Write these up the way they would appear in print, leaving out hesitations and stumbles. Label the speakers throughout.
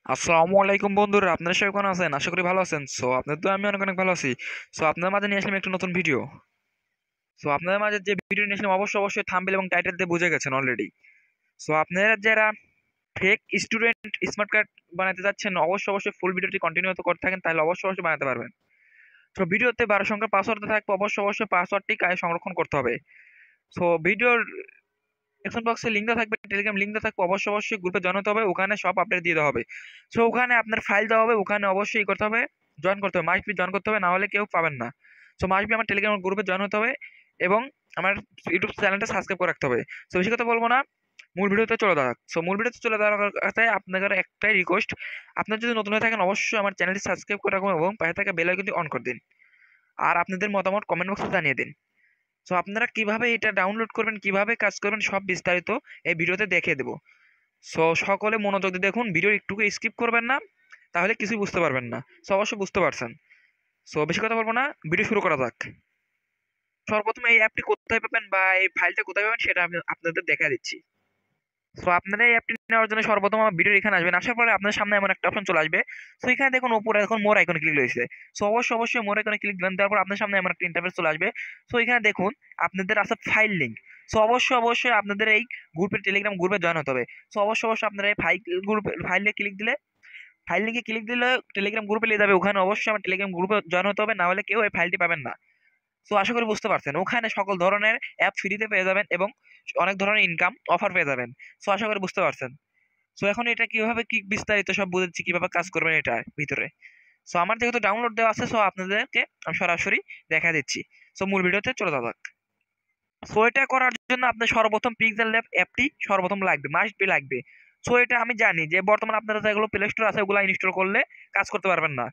Speaker 1: আসসালামু আলাইকুম বন্ধুরা, আপনারা সবাই কেমন আছেন? আশা করি ভালো আছেন। আপনাদের তো আমি অনেক অনেক ভালো আছি। আপনাদের মাঝে নিয়ে আসলাম একটা নতুন ভিডিও। আপনাদের মাঝে যে ভিডিও নিয়ে আসলাম অবশ্যই থাম্বনেল এবং টাইটেল দিয়ে বুঝে গেছেন অলরেডি। আপনারা যারা ফেক স্টুডেন্ট স্মার্ট কার্ড বানাতে যাচ্ছেন অবশ্যই ফুল ভিডিওটি কন্টিনিউ করতে থাকেন, তাহলে অবশ্যই বানাতে পারবেন। ভিডিওতে 12 সংখ্যার পাসওয়ার্ড থাকবে, অবশ্যই পাসওয়ার্ডটি সংরক্ষণ করতে হবে। ভিডিওর ডেসক্রিপশন বক্সে লিংক দেওয়া থাকবে, টেলিগ্রাম লিংক দেওয়া থাকবে, অবশ্যই গ্রুপে জয়েন হতে হবে, ওখানে সব আপডেট দিয়ে দেওয়া হবে। ওখানে আপনার ফাইল দেওয়া হবে, ওখানে অবশ্যই করতে হবে, জয়েন করতে হবে, মাস্ট বি জয়েন করতে হবে, না হলে কেউ পাবেন না। মাস্ট বি আমার টেলিগ্রাম গ্রুপে জয়েন হতে হবে এবং আমার ইউটিউব চ্যানেলটা সাবস্ক্রাইব করে রাখতে হবে। বেশি কথা বলবো না, মূল ভিডিওতে চলে যাক। মূল ভিডিওতে চলে যাওয়ার কাছে আপনাদের একটাই রিকোয়েস্ট, আপনার যদি নতুন হয়ে থাকেন অবশ্যই আমার চ্যানেলটি সাবস্ক্রাইব করে রাখুন এবং পাশে থাকা বেল আইকনটি অন করে দিন। আর আপনাদের মতামত কমেন্ট বক্সে জানিয়ে দিন। আপনারা কিভাবে এটা ডাউনলোড করবেন, কিভাবে কাজ করবেন, সব বিস্তারিত এই ভিডিওতে দেখিয়ে দেবো। সকলে মনোযোগ দিয়ে দেখুন, ভিডিও একটুকু স্কিপ করবেন না, তাহলে কিছুই বুঝতে পারবেন না। অবশ্যই বুঝতে পারছেন। বেশি কথা বলবো না, ভিডিও শুরু করা যাক। সর্বপ্রথম এই অ্যাপটি কোথায় পাবেন বা এই ফাইলটা কোথায় পাবেন সেটা আমি আপনাদের দেখা দিচ্ছি। আপনারা এই অ্যাপটি নেওয়ার জন্য সর্বপ্রথম আমার ভিডিওর এখানে আসবেন। আসার পরে আপনার সামনে এমন একটা অপশন চলে আসবে। এখানে দেখুন উপরে এখন মোর আইকনে ক্লিক রয়েছে। অবশ্যই মোর আইকনে ক্লিক দিবেন, তারপর আপনার সামনে এমন একটা ইন্টারফেস চলে আসবে। এখানে দেখুন আপনাদের আছে ফাইল লিংক। অবশ্যই আপনাদের এই গ্রুপের টেলিগ্রাম গ্রুপে জয়েন হতে হবে। অবশ্যই আপনারা এই ফাইলে ক্লিক দিলে, ফাইল লিংকে ক্লিক দিলে টেলিগ্রাম গ্রুপে নিয়ে যাবে। ওখানে অবশ্যই আমার টেলিগ্রাম গ্রুপে জয়েন হতে হবে, না হলে কেউ এই ফাইলটি পাবেন না। আশা করি বুঝতে পারছেন। ওখানে সকল ধরনের অ্যাপ ফ্রিতে পেয়ে যাবেন এবং অনেক ধরনের ইনকাম অফার পেয়ে যাবেন। আশা করি বুঝতে পারছেন। এখন এটা কিভাবে কি বিস্তারিত সব বুঝেছি, কিভাবে কাজ করবেন এটার ভিতরে। আমার যেহেতু ডাউনলোড দেওয়া আছে, আপনাদেরকে আমি সরাসরি দেখা দিচ্ছি। মূল ভিডিওতে চলে যাওয়া যাক। এটা করার জন্য আপনার সর্বপ্রথম পিক্সেল ল্যাব অ্যাপটি সর্বপ্রথম লাগবে, মাস্ট বি লাগবে। এটা আমি জানি যে বর্তমানে আপনারা যেগুলো প্লে স্টোর আছে ওগুলো ইনস্টল করলে কাজ করতে পারবেন না।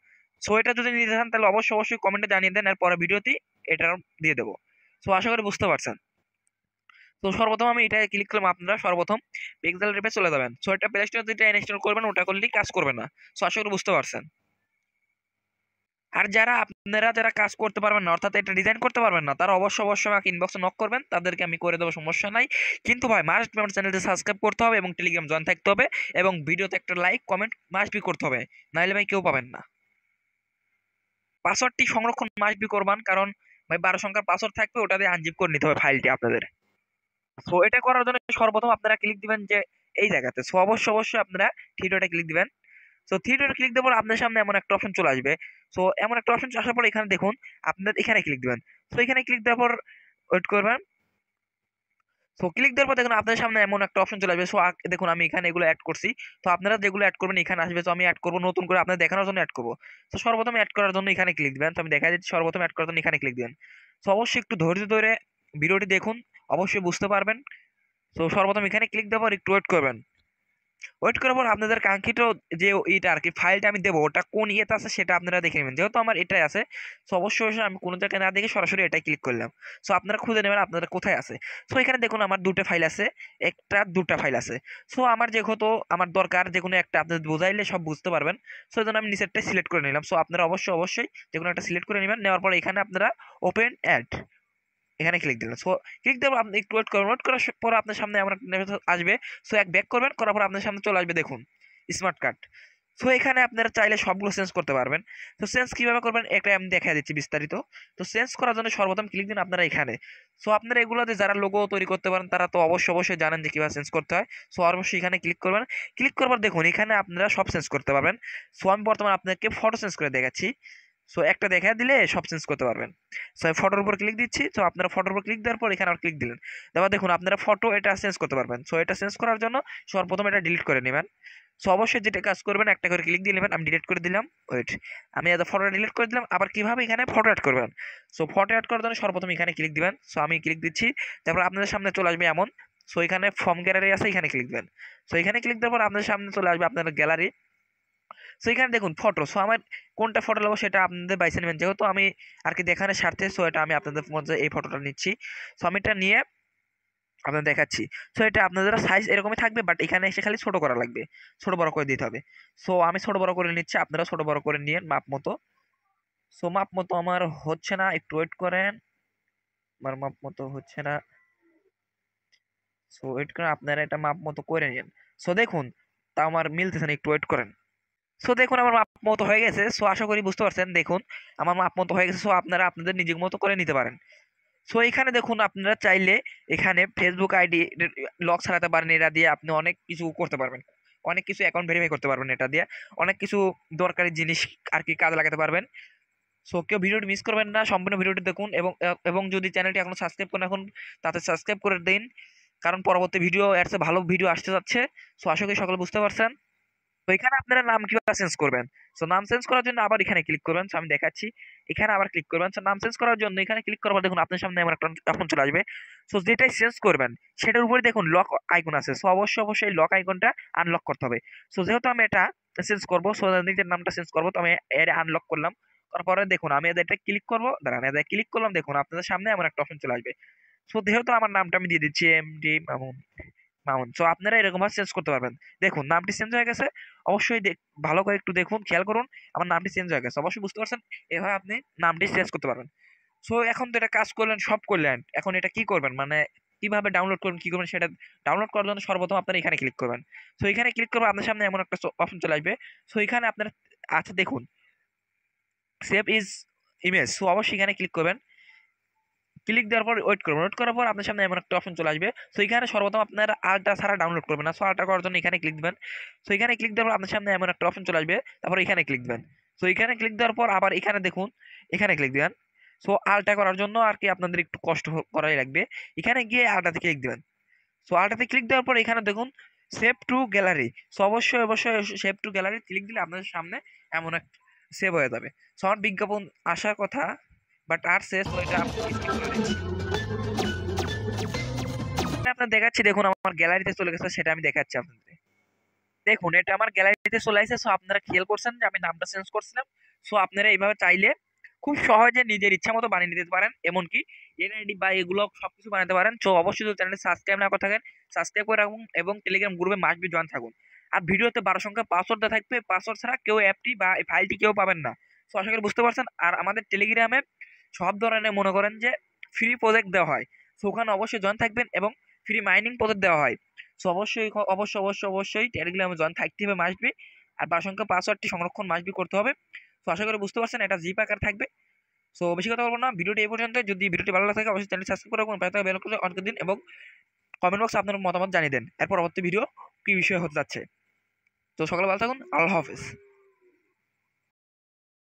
Speaker 1: এটা যদি নিতে চান তাহলে অবশ্যই কমেন্টে জানিয়ে দেন, এর পরে ভিডিওতে এটা দিয়ে দেবো। আশা করি বুঝতে পারছেন। সর্বপ্রথম আমি এটা ক্লিক করলাম, আপনারা সর্বপ্রথম পিক্সেল ল্যাবে চলে যাবেন। এটা প্লে স্টোর যেটা ইনস্টল করবেন ওটা করলেই কাজ করবে না। আশা করি বুঝতে পারছেন। আর যারা কাজ করতে পারবেন না, অর্থাৎ এটা ডিজাইন করতে পারবেন না, তারা অবশ্যই আমাকে ইনবক্সে নক করবেন, তাদেরকে আমি করে দেবো, সমস্যা নাই। কিন্তু ভাই মাস্ট বি আমার চ্যানেলটি সাবস্ক্রাইব করতে হবে এবং টেলিগ্রাম জয়েন থাকতে হবে এবং ভিডিওতে একটা লাইক কমেন্ট মাস্ট বি করতে হবে, নাহলে ভাই কেউ পাবেন না। পাসওয়ার্ডটি সংরক্ষণ মাস্ট বি করবেন, কারণ ভাই 12 সংখ্যার পাসওয়ার্ড থাকবে, ওটা দিয়ে আনজিপ করে নিতে হবে ফাইলটি আপনাদের। এটা করার জন্য সর্বপ্রথম আপনারা ক্লিক দিবেন যে এই জায়গাতে। অবশ্যই আপনারা ভিডিওটা ক্লিক দিবেন। থিয়েটারে ক্লিক দেওয়ার পর আপনার সামনে এমন একটা অপশন চলে আসবে। এমন একটা অপশন আসার পর এখানে দেখুন আপনার এখানে ক্লিক দিবেন। এখানে ক্লিক দেওয়ার পর ওয়েট করবেন। ক্লিক দেওয়ার পর দেখুন আপনার সামনে এমন একটা অপশন চলে আসবে। দেখুন আমি এখানে এগুলো অ্যাড করছি। আপনারা যেগুলো অ্যাড করবেন এখানে আসবে। আমি অ্যাড করবো, নতুন করে আপনাদের দেখানোর জন্য অ্যাড করবো। সর্বপ্রথম অ্যাড করার জন্য এখানে ক্লিক দিবেন। আমি দেখা দিচ্ছি, সর্বপ্রথম অ্যাড করার জন্য এখানে ক্লিক দিবেন। অবশ্যই একটু ধৈর্য ধরে ভিডিওটি দেখুন, অবশ্যই বুঝতে পারবেন। সর্বপ্রথম এখানে ক্লিক দেওয়ার পর একটু ওয়েট করবেন। ওয়েট করার পর আপনাদের কাঙ্ক্ষিত যে এটা আর কি ফাইলটা আমি দেবো, ওটা কোন ইয়েতে আছে সেটা আপনারা দেখে নেবেন। যেহেতু আমার এটাই আছে, অবশ্যই আমি কোনো জায়গায় না দেখে সরাসরি এটাই ক্লিক করলাম। আপনারা খুঁজে নেবেন আপনারা কোথায় আছে। এখানে দেখুন আমার দুটো ফাইল আছে, দুটা ফাইল আছে। আমার যেহেতু আমার দরকার যে কোনো একটা, আপনাদের বোঝাইলে সব বুঝতে পারবেন। এই জন্য আমি নিচেরটা সিলেক্ট করে নিলাম। আপনারা অবশ্যই যে কোনো একটা সিলেক্ট করে নেবেন। নেওয়ার পর এখানে আপনারা ওপেন অ্যাড এখানে ক্লিক দিলেন। ক্লিক দেওয়ার আপনি একটু ওয়েট করবেন। ওয়েট করার পর আপনার সামনে এমন একটা আসবে। এক ব্যাক করবেন, করার পর আপনার সামনে চলে আসবে দেখুন স্মার্ট কার্ড। এখানে আপনারা চাইলে সবগুলো চেঞ্জ করতে পারবেন। চেঞ্জ কিভাবে করবেন এটা আমি দেখা দিচ্ছি বিস্তারিত। চেঞ্জ করার জন্য সর্বপ্রথম ক্লিক দিন আপনারা এখানে। আপনারা এগুলোতে যারা লোগো তৈরি করতে পারেন তারা তো অবশ্যই জানেন যে কিভাবে চেঞ্জ করতে হয়। অবশ্যই এখানে ক্লিক করবেন। ক্লিক করবার দেখুন এখানে আপনারা সব চেঞ্জ করতে পারবেন। আমি বর্তমানে আপনাকে ফটো চেঞ্জ করে দেখাচ্ছি। একটা দেখা দিলে সব চেঞ্জ করতে পারবেন। আমি ফটোর উপর ক্লিক দিচ্ছি। আপনারা ফটোর উপর ক্লিক দেওয়ার পর এখানে আর ক্লিক দিলেন। তারপর দেখুন আপনারা ফটো এটা চেঞ্জ করতে পারবেন। এটা চেঞ্জ করার জন্য সর্বপ্রথম এটা ডিলিট করে নেবেন। অবশ্যই যেটা কাজ করবেন একটা করে ক্লিক দিয়ে নেবেন। আমি ডিলিট করে দিলাম। ওয়েট, আমি ফটোটা ডিলিট করে দিলাম। আবার কিভাবে এখানে ফটো অ্যাড করবেন। ফটো অ্যাড করার জন্য সর্বপ্রথম এখানে ক্লিক দিবেন। আমি ক্লিক দিচ্ছি। তারপর আপনাদের সামনে চলে আসবে এমন। এখানে ফর্ম গ্যালারি আছে, এখানে ক্লিক দিবেন। এখানে ক্লিক দেওয়ার পর আপনাদের সামনে চলে আসবে আপনার গ্যালারি। এখানে দেখুন ফটো। আমার কোনটা ফটো নেবো সেটা আপনাদের বাইসে নেবেন। যেহেতু আমি আর কি দেখানোর স্বার্থে এটা আমি আপনাদের মধ্যে এই ফটোটা নিচ্ছি। আমি এটা নিয়ে আপনাদের দেখাচ্ছি। এটা আপনাদের সাইজ এরকমই থাকবে, বাট এখানে এসে খালি ছোট করা লাগবে, ছোট বড় করে দিতে হবে। আমি ছোট বড় করে নিচ্ছি, আপনারা ছোট বড় করে নিয়ে মাপ মতো। মাপ মতো আমার হচ্ছে না, একটু ওয়েট করেন। আমার মাপ মতো হচ্ছে না। ওয়েট করেন, আপনারা এটা মাপ মতো করে নিন। দেখুন তা আমার মিলতেছে না, একটু ওয়েট করেন। সো দেখুন আমার মাপ মতো হয়ে গেছে। সো আশা করি বুঝতে পারছেন। দেখুন আমার মাপ মতো হয়ে গেছে। সো আপনারা আপনাদের নিজের মতো করে নিতে পারেন। সো এখানে দেখুন আপনারা চাইলে এখানে ফেসবুক আইডি লক ছাড়াতে পারেন। এটা দিয়ে আপনি অনেক কিছু করতে পারবেন, অনেক কিছু অ্যাকাউন্ট ভেরিফাই করতে পারবেন। এটা দিয়ে অনেক কিছু দরকারি জিনিস আর কি কাজে লাগাতে পারবেন। সো কেউ ভিডিওটি মিস করবেন না, সম্পূর্ণ ভিডিওটি দেখুন এবং যদি চ্যানেলটি এখনো সাবস্ক্রাইব করেন এখন তাতে সাবস্ক্রাইব করে দিন, কারণ পরবর্তী ভিডিও এর চেয়ে ভালো ভিডিও আসতে যাচ্ছে। সো আশা করি সকলে বুঝতে পারছেন। তো এখানে আপনারা নাম কিভাবে চেঞ্জ করবেন। সো নাম চেঞ্জ করার জন্য আবার এখানে ক্লিক করবেন। সো আমি দেখাচ্ছি, এখানে আবার ক্লিক করবেন। সো নাম চেঞ্জ করার জন্য এখানে ক্লিক করার পর দেখুন আপনার সামনে এমন একটা অপশন চলে আসবে। সো যেটাই চেঞ্জ করবেন সেটার উপরে দেখুন লক আইকন আছে। সো অবশ্যই লক আইকনটা আনলক করতে হবে। সো যেহেতু আমি এটা চেঞ্জ করবো, সো নিজের নামটা চেঞ্জ করবো, তো আমি এর আনলক করলাম। তারপরে দেখুন আমি এটা ক্লিক করবো, দাঁড়ান এটা ক্লিক করলাম, দেখুন আপনাদের সামনে এমন একটা অপশন চলে আসবে। সো যেহেতু আমার নামটা আমি দিয়ে দিচ্ছি এমডি মামুন মামুন, সো আপনারা এরকম ভাবে চেঞ্জ করতে পারবেন। দেখুন নামটি চেঞ্জ হয়ে গেছে। অবশ্যই ভালো করে একটু দেখুন, খেয়াল করুন আমার নামটি চেঞ্জ হয়ে গেছে। অবশ্যই বুঝতে পারছেন, এভাবে আপনি নামটি চেঞ্জ করতে পারবেন। সো এখন তো এটা কাজ করলেন, সব করলেন, এখন এটা কি করবেন মানে কিভাবে ডাউনলোড করবেন, কি করবেন সেটা ডাউনলোড করার জন্য সর্বপ্রথম আপনারা এখানে ক্লিক করবেন। সো এখানে ক্লিক করবে আপনার সামনে এমন একটা অপশন চলে আসবে। সো এখানে আপনার আচ্ছা দেখুন সেভ ইজ ইমেজ। সো অবশ্যই এখানে ক্লিক করবেন। ক্লিক দেওয়ার পর ওয়েট করবেন, ওয়েট করার পর আপনার সামনে এমন একটা অপশন চলে আসবে। সো এখানে সর্বপ্রথম আপনার আলট্রা ছাড়া ডাউনলোড করবেন না। সো আলট্রা করার জন্য এখানে ক্লিক দিবেন। সো এখানে ক্লিক দেওয়ার পর আপনার সামনে এমন একটা অপশন চলে আসবে, তারপর এখানে ক্লিক দিবেন। সো এখানে ক্লিক দেওয়ার পর আবার এখানে দেখুন এখানে ক্লিক দিবেন। সো আলট্রা করার জন্য আর কি আপনাদের একটু কষ্ট করাই লাগবে। এখানে গিয়ে আলট্রাতে ক্লিক দিবেন। সো আলট্রাতে ক্লিক দেওয়ার পর এখানে দেখুন সেভ টু গ্যালারি। সো অবশ্যই সেভ টু গ্যালারি ক্লিক দিলে আপনাদের সামনে এমন একটা সেভ হয়ে যাবে। সো আমার বিজ্ঞাপন আসার কথা বাট আর শেষ, তো এটা আপনি skip করে দিচ্ছি। আপনার দেখাচ্ছি, দেখুন আমার গ্যালারিতে চলে গেছে, সেটা আমি দেখাচ্ছি আপনাদের। দেখুন এটা আমার গ্যালারিতে চলে আসছে। সো আপনারা খেয়াল করছেন যে আমি নামটা চেঞ্জ করছিলাম। সো আপনারা এইভাবে চাইলে খুব সহজে নিজের ইচ্ছা মতো বানিয়ে নিতে পারেন, এমনকি এনআইডি বা এগুলো সবকিছু বানাতে পারেন। তো অবশ্যই যদি চ্যানেলটি সাবস্ক্রাইব না করে থাকেন সাবস্ক্রাইব করে রাখুন এবং টেলিগ্রাম গ্রুপে মাস্ট বি জয়েন থাকুন। আর ভিডিওতে 12 সংখ্যা পাসওয়ার্ড দেওয়া থাকবে, পাসওয়ার্ড ছাড়া কেউ অ্যাপটি বা এই ফাইলটি কেউ পাবেন না। তো আশা করি বুঝতে পারছেন। আর আমাদের টেলিগ্রামে সব ধরনের মনে করেন যে ফ্রি প্রজেক্ট দেওয়া হয়। সো ওখানে অবশ্যই জয়েন থাকবেন এবং ফ্রি মাইনিং প্রজেক্ট দেওয়া হয়। সো অবশ্যই টেলিগ্রামে জয়েন থাকতে হবে মাস্ট বি। আর 12 সংখ্যা পাসওয়ার্ডটি সংরক্ষণ মাস্ট বি করতে হবে। তো আশা করি বুঝতে পারছেন, এটা জিপ আকার থাকবে। সো বেশি কথা বলবো না, ভিডিওটি এই পর্যন্ত। যদি ভিডিওটি ভালো লাগে থাকে অবশ্যই চ্যানেল সাবস্ক্রাইব করে রাখুন, পাশে থাকা বেল আইকনটি অন করে দিন এবং কমেন্ট বক্সে আপনার মতামত জানিয়ে দেন এর পরবর্তী ভিডিও কি বিষয় হতে যাচ্ছে। তো সকলে ভালো থাকুন, আল্লাহ হাফেজ।